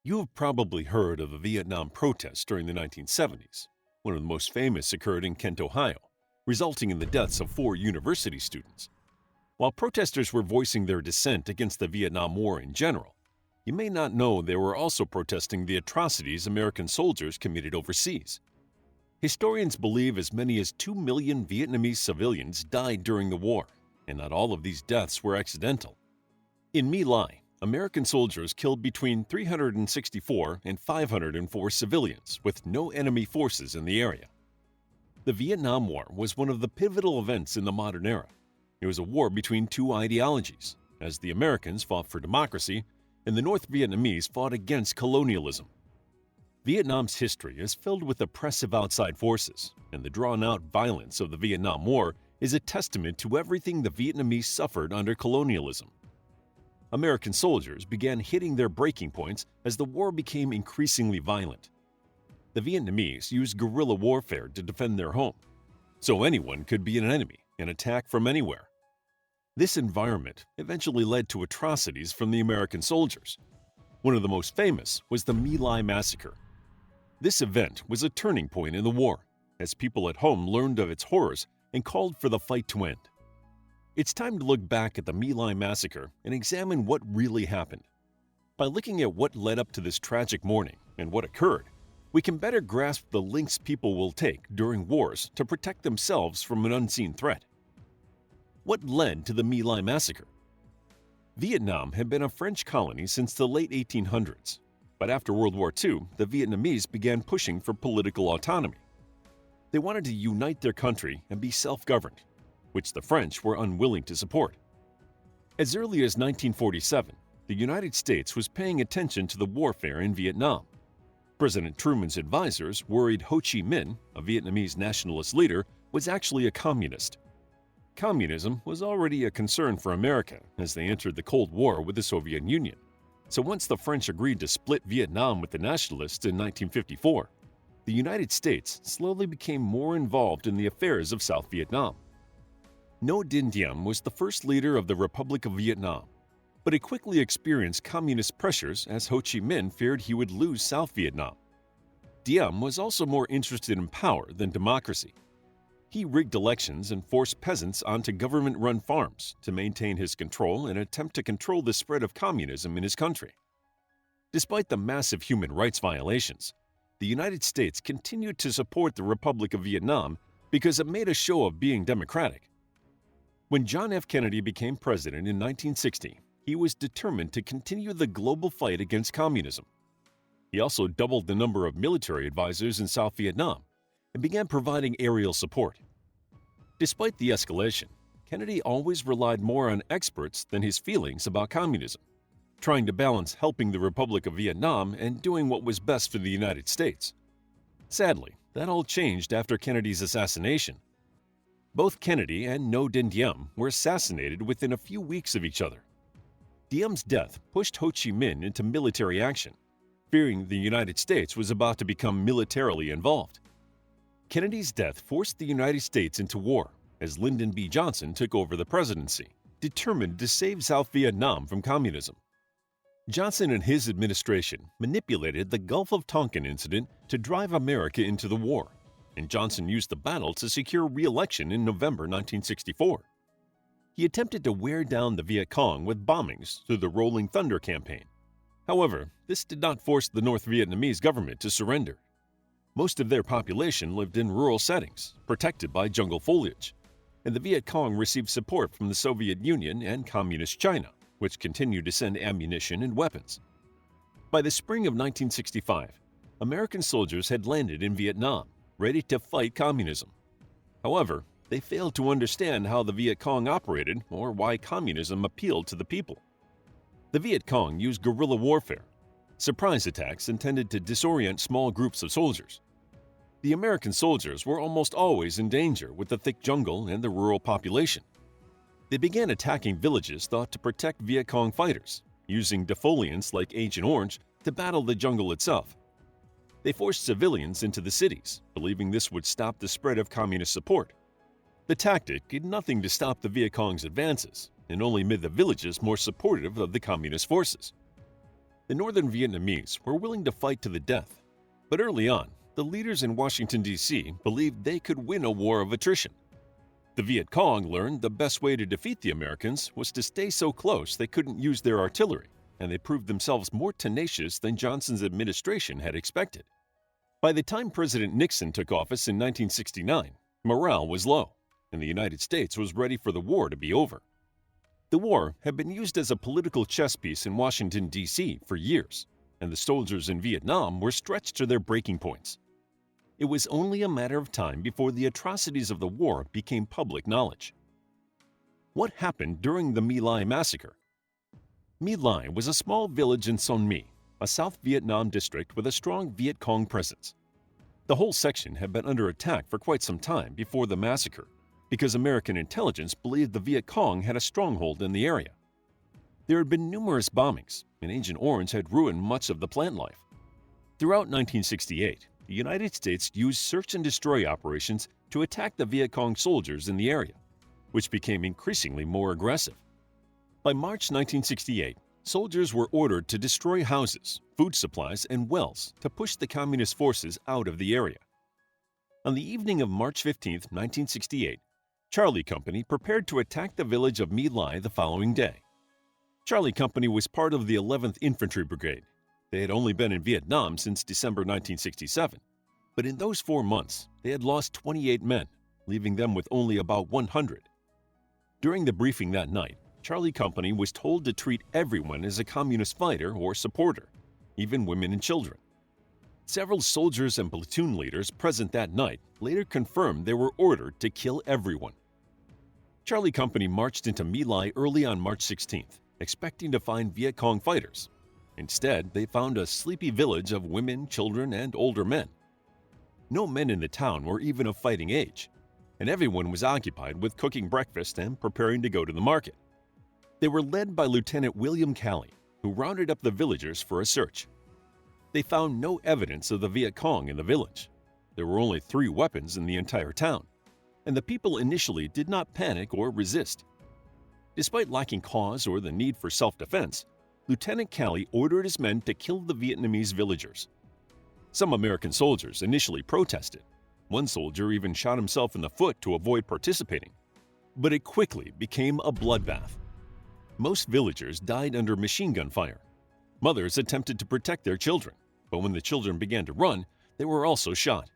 You have probably heard of the Vietnam protests during the 1970s. One of the most famous occurred in Kent, Ohio, resulting in the deaths of 4 university students. While protesters were voicing their dissent against the Vietnam War in general, you may not know they were also protesting the atrocities American soldiers committed overseas. Historians believe as many as 2 million Vietnamese civilians died during the war, and not all of these deaths were accidental. In My Lai, American soldiers killed between 364 and 504 civilians with no enemy forces in the area. The Vietnam War was one of the pivotal events in the modern era. It was a war between two ideologies, as the Americans fought for democracy and the North Vietnamese fought against colonialism. Vietnam's history is filled with oppressive outside forces, and the drawn-out violence of the Vietnam War is a testament to everything the Vietnamese suffered under colonialism. American soldiers began hitting their breaking points as the war became increasingly violent. The Vietnamese used guerrilla warfare to defend their home, so anyone could be an enemy and attack from anywhere. This environment eventually led to atrocities from the American soldiers. One of the most famous was the My Lai Massacre. This event was a turning point in the war, as people at home learned of its horrors and called for the fight to end. It's time to look back at the My Lai Massacre and examine what really happened. By looking at what led up to this tragic morning and what occurred, we can better grasp the lengths people will take during wars to protect themselves from an unseen threat. What led to the My Lai Massacre? Vietnam had been a French colony since the late 1800s, but after World War II, the Vietnamese began pushing for political autonomy. They wanted to unite their country and be self-governed, which the French were unwilling to support. As early as 1947, the United States was paying attention to the warfare in Vietnam. President Truman's advisors worried Ho Chi Minh, a Vietnamese nationalist leader, was actually a communist. Communism was already a concern for America as they entered the Cold War with the Soviet Union. So once the French agreed to split Vietnam with the nationalists in 1954, the United States slowly became more involved in the affairs of South Vietnam. Ngo Dinh Diem was the first leader of the Republic of Vietnam, but he quickly experienced communist pressures as Ho Chi Minh feared he would lose South Vietnam. Diem was also more interested in power than democracy. He rigged elections and forced peasants onto government-run farms to maintain his control and attempt to control the spread of communism in his country. Despite the massive human rights violations, the United States continued to support the Republic of Vietnam because it made a show of being democratic. When John F. Kennedy became president in 1960, he was determined to continue the global fight against communism. He also doubled the number of military advisors in South Vietnam and began providing aerial support. Despite the escalation, Kennedy always relied more on experts than his feelings about communism, trying to balance helping the Republic of Vietnam and doing what was best for the United States. Sadly, that all changed after Kennedy's assassination. Both Kennedy and Ngo Dinh Diem were assassinated within a few weeks of each other. Diem's death pushed Ho Chi Minh into military action, fearing the United States was about to become militarily involved. Kennedy's death forced the United States into war as Lyndon B. Johnson took over the presidency, determined to save South Vietnam from communism. Johnson and his administration manipulated the Gulf of Tonkin incident to drive America into the war, and Johnson used the battle to secure re-election in November 1964. He attempted to wear down the Viet Cong with bombings through the Rolling Thunder campaign. However, this did not force the North Vietnamese government to surrender. Most of their population lived in rural settings, protected by jungle foliage, and the Viet Cong received support from the Soviet Union and Communist China, which continued to send ammunition and weapons. By the spring of 1965, American soldiers had landed in Vietnam, ready to fight communism. However, they failed to understand how the Viet Cong operated or why communism appealed to the people. The Viet Cong used guerrilla warfare, surprise attacks intended to disorient small groups of soldiers. The American soldiers were almost always in danger with the thick jungle and the rural population. They began attacking villages thought to protect Viet Cong fighters, using defoliants like Agent Orange to battle the jungle itself. They forced civilians into the cities, believing this would stop the spread of communist support. The tactic did nothing to stop the Viet Cong's advances and only made the villages more supportive of the communist forces. The Northern Vietnamese were willing to fight to the death, but early on, the leaders in Washington, D.C. believed they could win a war of attrition. The Viet Cong learned the best way to defeat the Americans was to stay so close they couldn't use their artillery, and they proved themselves more tenacious than Johnson's administration had expected. By the time President Nixon took office in 1969, morale was low, and the United States was ready for the war to be over. The war had been used as a political chess piece in Washington, D.C. for years, and the soldiers in Vietnam were stretched to their breaking points. It was only a matter of time before the atrocities of the war became public knowledge. What happened during the My Lai Massacre? My Lai was a small village in Son My, a South Vietnam district with a strong Viet Cong presence. The whole section had been under attack for quite some time before the massacre, because American intelligence believed the Viet Cong had a stronghold in the area. There had been numerous bombings, and Agent Orange had ruined much of the plant life. Throughout 1968, the United States used search and destroy operations to attack the Viet Cong soldiers in the area, which became increasingly more aggressive. By March 1968, soldiers were ordered to destroy houses, food supplies, and wells to push the communist forces out of the area. On the evening of March 15, 1968, Charlie Company prepared to attack the village of My Lai the following day. Charlie Company was part of the 11th Infantry Brigade. They had only been in Vietnam since December 1967, but in those 4 months, they had lost 28 men, leaving them with only about 100. During the briefing that night, Charlie Company was told to treat everyone as a communist fighter or supporter, even women and children. Several soldiers and platoon leaders present that night later confirmed they were ordered to kill everyone. Charlie Company marched into My Lai early on March 16th, expecting to find Viet Cong fighters. Instead, they found a sleepy village of women, children, and older men. No men in the town were even of fighting age, and everyone was occupied with cooking breakfast and preparing to go to the market. They were led by Lieutenant William Calley, who rounded up the villagers for a search. They found no evidence of the Viet Cong in the village. There were only 3 weapons in the entire town, and the people initially did not panic or resist. Despite lacking cause or the need for self-defense, Lieutenant Calley ordered his men to kill the Vietnamese villagers. Some American soldiers initially protested. One soldier even shot himself in the foot to avoid participating. But it quickly became a bloodbath. Most villagers died under machine gun fire. Mothers attempted to protect their children, but when the children began to run, they were also shot.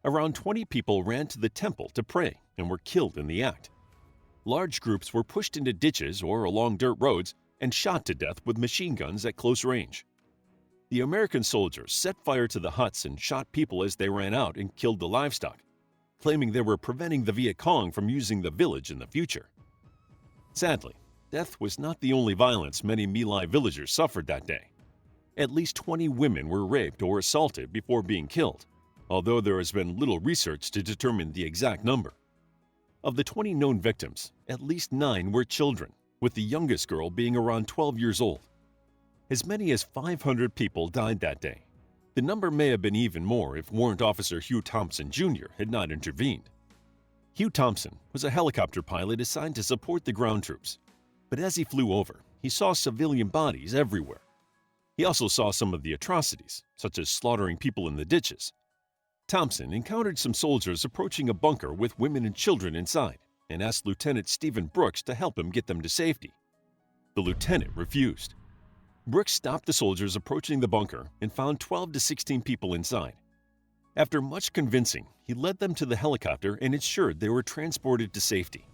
Around 20 people ran to the temple to pray and were killed in the act. Large groups were pushed into ditches or along dirt roads and shot to death with machine guns at close range. The American soldiers set fire to the huts and shot people as they ran out and killed the livestock, claiming they were preventing the Viet Cong from using the village in the future. Sadly, death was not the only violence many My Lai villagers suffered that day. At least 20 women were raped or assaulted before being killed, although there has been little research to determine the exact number. Of the 20 known victims, at least 9 were children, with the youngest girl being around 12 years old. As many as 500 people died that day. The number may have been even more if Warrant Officer Hugh Thompson Jr. had not intervened. Hugh Thompson was a helicopter pilot assigned to support the ground troops, but as he flew over, he saw civilian bodies everywhere. He also saw some of the atrocities, such as slaughtering people in the ditches. Thompson encountered some soldiers approaching a bunker with women and children inside and asked Lieutenant Stephen Brooks to help him get them to safety. The lieutenant refused. Brooks stopped the soldiers approaching the bunker and found 12 to 16 people inside. After much convincing, he led them to the helicopter and ensured they were transported to safety.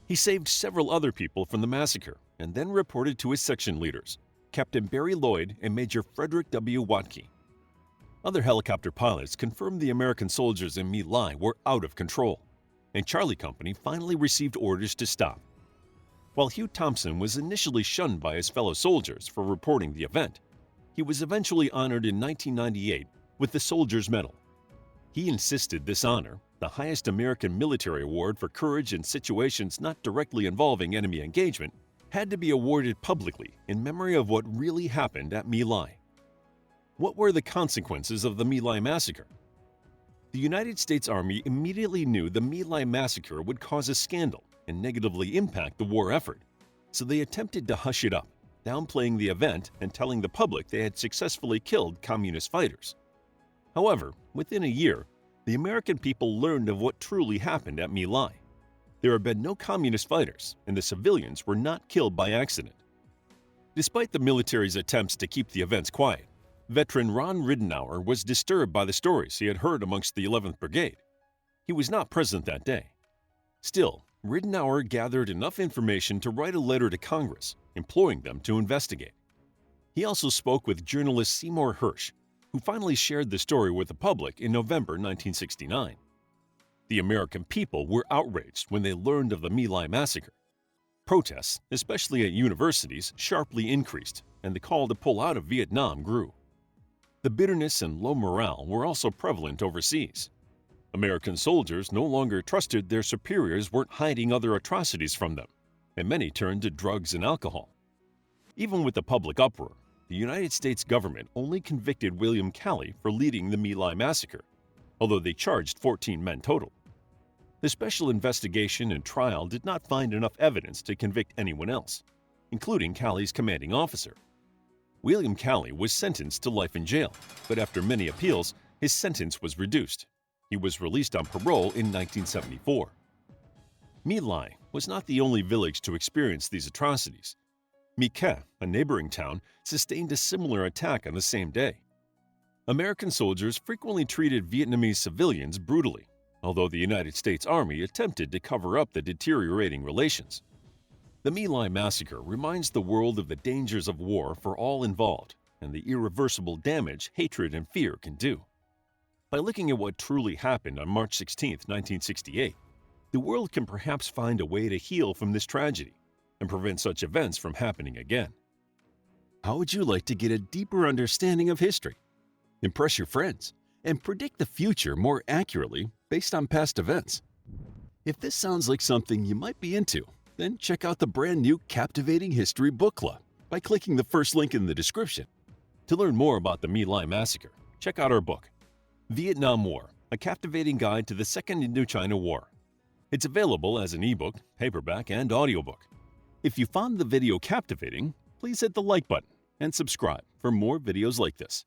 He saved several other people from the massacre and then reported to his section leaders, Captain Barry Lloyd and Major Frederick W. Watke. Other helicopter pilots confirmed the American soldiers in My Lai were out of control, and Charlie Company finally received orders to stop. While Hugh Thompson was initially shunned by his fellow soldiers for reporting the event, he was eventually honored in 1998 with the Soldier's Medal. He insisted this honor, the highest American military award for courage in situations not directly involving enemy engagement, had to be awarded publicly in memory of what really happened at My Lai. What were the consequences of the My Lai Massacre? The United States Army immediately knew the My Lai Massacre would cause a scandal and negatively impact the war effort, so they attempted to hush it up, downplaying the event and telling the public they had successfully killed communist fighters. However, within a year, the American people learned of what truly happened at My Lai. There had been no communist fighters, and the civilians were not killed by accident. Despite the military's attempts to keep the events quiet, veteran Ron Ridenour was disturbed by the stories he had heard amongst the 11th Brigade. He was not present that day. Still, Ridenour gathered enough information to write a letter to Congress, imploring them to investigate. He also spoke with journalist Seymour Hersh, who finally shared the story with the public in November 1969. The American people were outraged when they learned of the My Lai Massacre. Protests, especially at universities, sharply increased, and the call to pull out of Vietnam grew. The bitterness and low morale were also prevalent overseas. American soldiers no longer trusted their superiors weren't hiding other atrocities from them, and many turned to drugs and alcohol. Even with the public uproar, the United States government only convicted William Calley for leading the My Lai Massacre, although they charged 14 men total. The special investigation and trial did not find enough evidence to convict anyone else, including Calley's commanding officer. William Calley was sentenced to life in jail, but after many appeals, his sentence was reduced. He was released on parole in 1974. My Lai was not the only village to experience these atrocities. My Ke, a neighboring town, sustained a similar attack on the same day. American soldiers frequently treated Vietnamese civilians brutally, although the United States Army attempted to cover up the deteriorating relations. The My Lai Massacre reminds the world of the dangers of war for all involved and the irreversible damage hatred and fear can do. By looking at what truly happened on March 16, 1968, the world can perhaps find a way to heal from this tragedy and prevent such events from happening again. How would you like to get a deeper understanding of history, impress your friends, and predict the future more accurately based on past events? If this sounds like something you might be into, then check out the brand new Captivating History Book Club by clicking the first link in the description. To learn more about the My Lai Massacre, check out our book, Vietnam War, A Captivating Guide to the Second Indochina War. It's available as an ebook, paperback, and audiobook. If you found the video captivating, please hit the like button and subscribe for more videos like this.